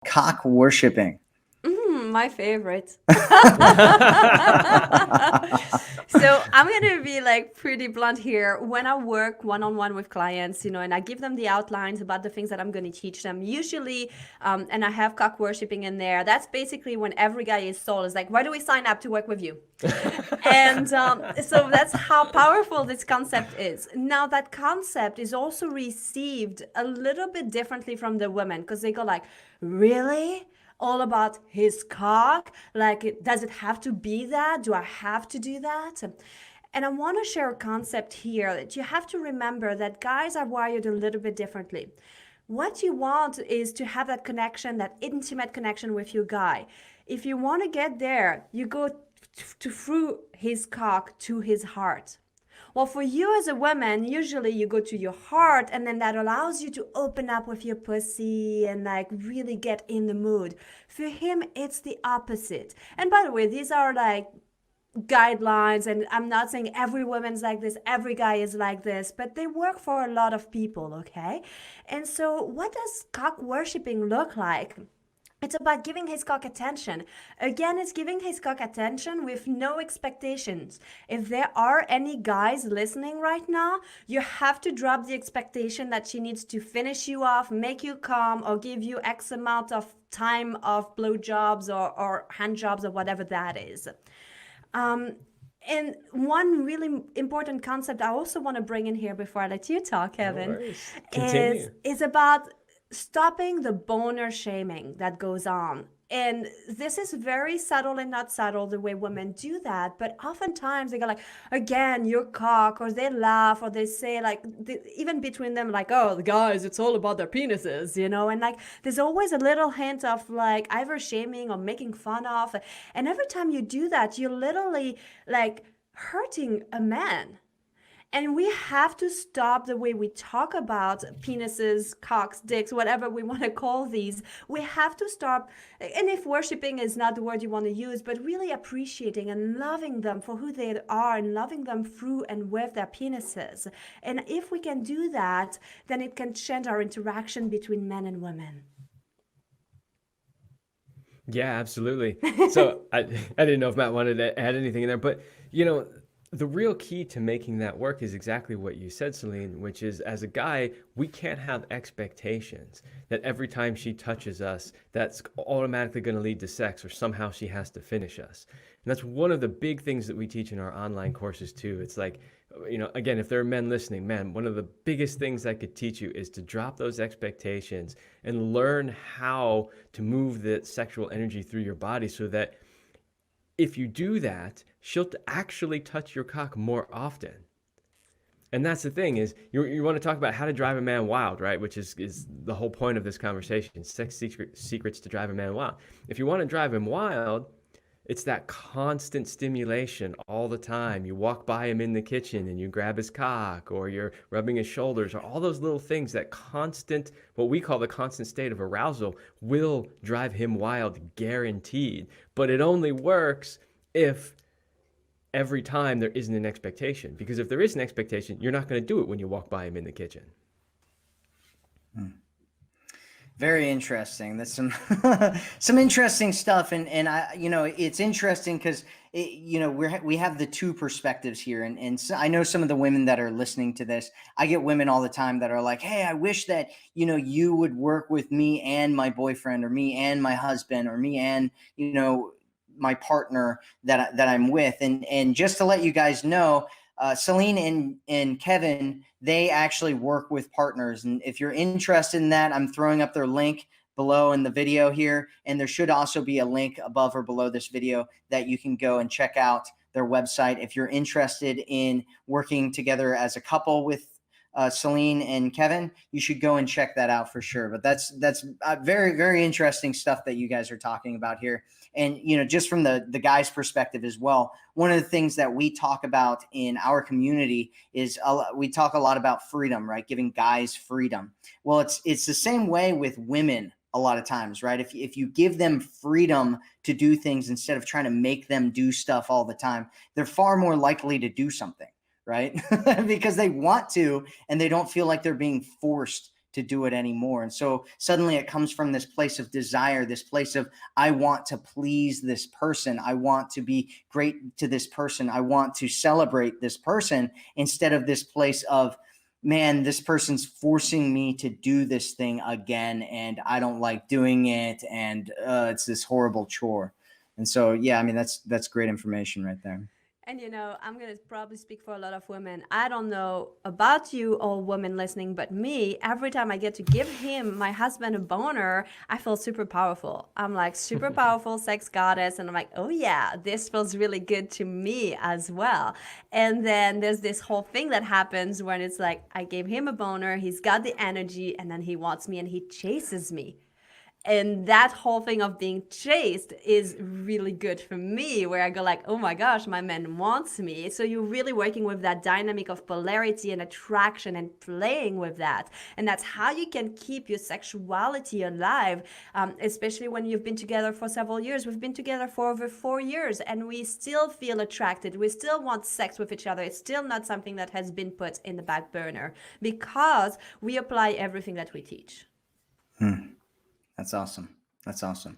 cock worshipping? My favorite. So I'm gonna be like pretty blunt here. When I work one-on-one with clients, and I give them the outlines about the things that I'm gonna teach them, usually, and I have cock worshipping in there. That's basically when every guy is sold. Is like, why do we sign up to work with you? And so that's how powerful this concept is. Now, that concept is also received a little bit differently from the women because they go like, really? All about his cock? Like, does it have to be that? Do I have to do that? And I want to share a concept here that you have to remember that guys are wired a little bit differently. What you want is to have that connection, that intimate connection with your guy. If you want to get there, you go through his cock to his heart. Well, for you as a woman, usually you go to your heart, and then that allows you to open up with your pussy and like really get in the mood. For him, it's the opposite. And by the way, these are like guidelines, and I'm not saying every woman's like this, every guy is like this, but they work for a lot of people, okay? And so, what does cock worshipping look like? It's about giving his cock attention. Again, it's giving his cock attention with no expectations. If there are any guys listening right now, you have to drop the expectation that she needs to finish you off, make you come, or give you X amount of time of blowjobs or hand jobs or whatever that is. Um, and one really important concept I also want to bring in here before I let you talk, No Kevin, worries. is Continue. is about stopping the boner shaming that goes on. And this is very subtle and not subtle the way women do that, but oftentimes they go like, again, your cock, or they laugh, or they say like, even between them, like, oh, the guys, it's all about their penises. And like, there's always a little hint of like either shaming or making fun of. And every time you do that, you're literally like hurting a man. And we have to stop the way we talk about penises, cocks, dicks, whatever we want to call these. We have to stop. And if worshiping is not the word you want to use, but really appreciating and loving them for who they are and loving them through and with their penises. And if we can do that, then it can change our interaction between men and women. Yeah, absolutely. So I didn't know if Matt wanted to add anything in there, but you know, the real key to making that work is exactly what you said, Celine, which is as a guy, we can't have expectations that every time she touches us, that's automatically going to lead to sex or somehow she has to finish us. And that's one of the big things that we teach in our online courses too. It's like, again, if there are men listening, man, one of the biggest things I could teach you is to drop those expectations and learn how to move the sexual energy through your body so that if you do that, she'll actually touch your cock more often. And that's the thing is you want to talk about how to drive a man wild, right? Which is the whole point of this conversation, secrets to drive a man wild. If you want to drive him wild, it's that constant stimulation all the time. You walk by him in the kitchen and you grab his cock, or you're rubbing his shoulders, or all those little things. That constant, what we call the constant state of arousal, will drive him wild, guaranteed. But it only works if every time there isn't an expectation. Because if there is an expectation, you're not going to do it when you walk by him in the kitchen. Very interesting. That's some some interesting stuff, and I it's interesting because we have the two perspectives here, and so I know some of the women that are listening to this. I get women all the time that are like, "Hey, I wish that you would work with me and my boyfriend, or me and my husband, or me and my partner that I'm with," and just to let you guys know. Celine and Kevin, they actually work with partners. And if you're interested in that, I'm throwing up their link below in the video here. And there should also be a link above or below this video that you can go and check out their website. If you're interested in working together as a couple with Celine and Kevin, you should go and check that out for sure. But that's very, very interesting stuff that you guys are talking about here. And, just from the guy's perspective as well, one of the things that we talk about in our community is we talk a lot about freedom, right? Giving guys freedom. Well, it's the same way with women a lot of times, right? If you give them freedom to do things instead of trying to make them do stuff all the time, they're far more likely to do something, right? Because they want to, and they don't feel like they're being forced to do it anymore. And so suddenly it comes from this place of desire, this place of, I want to please this person. I want to be great to this person. I want to celebrate this person, instead of this place of, man, this person's forcing me to do this thing again, and I don't like doing it, and it's this horrible chore. And so, yeah, I mean, that's great information right there. And I'm going to probably speak for a lot of women. I don't know about you, all women listening, but me, every time I get to give him, my husband, a boner, I feel super powerful. I'm like super powerful sex goddess. And I'm like, oh yeah, this feels really good to me as well. And then there's this whole thing that happens when it's like, I gave him a boner, he's got the energy, and then he wants me and he chases me. And that whole thing of being chased is really good for me, where I go like, oh my gosh, my man wants me. So you're really working with that dynamic of polarity and attraction and playing with that. And that's how you can keep your sexuality alive, especially when you've been together for several years. We've been together for over 4 years and we still feel attracted. We still want sex with each other. It's still not something that has been put in the back burner, because we apply everything that we teach. That's awesome. That's awesome.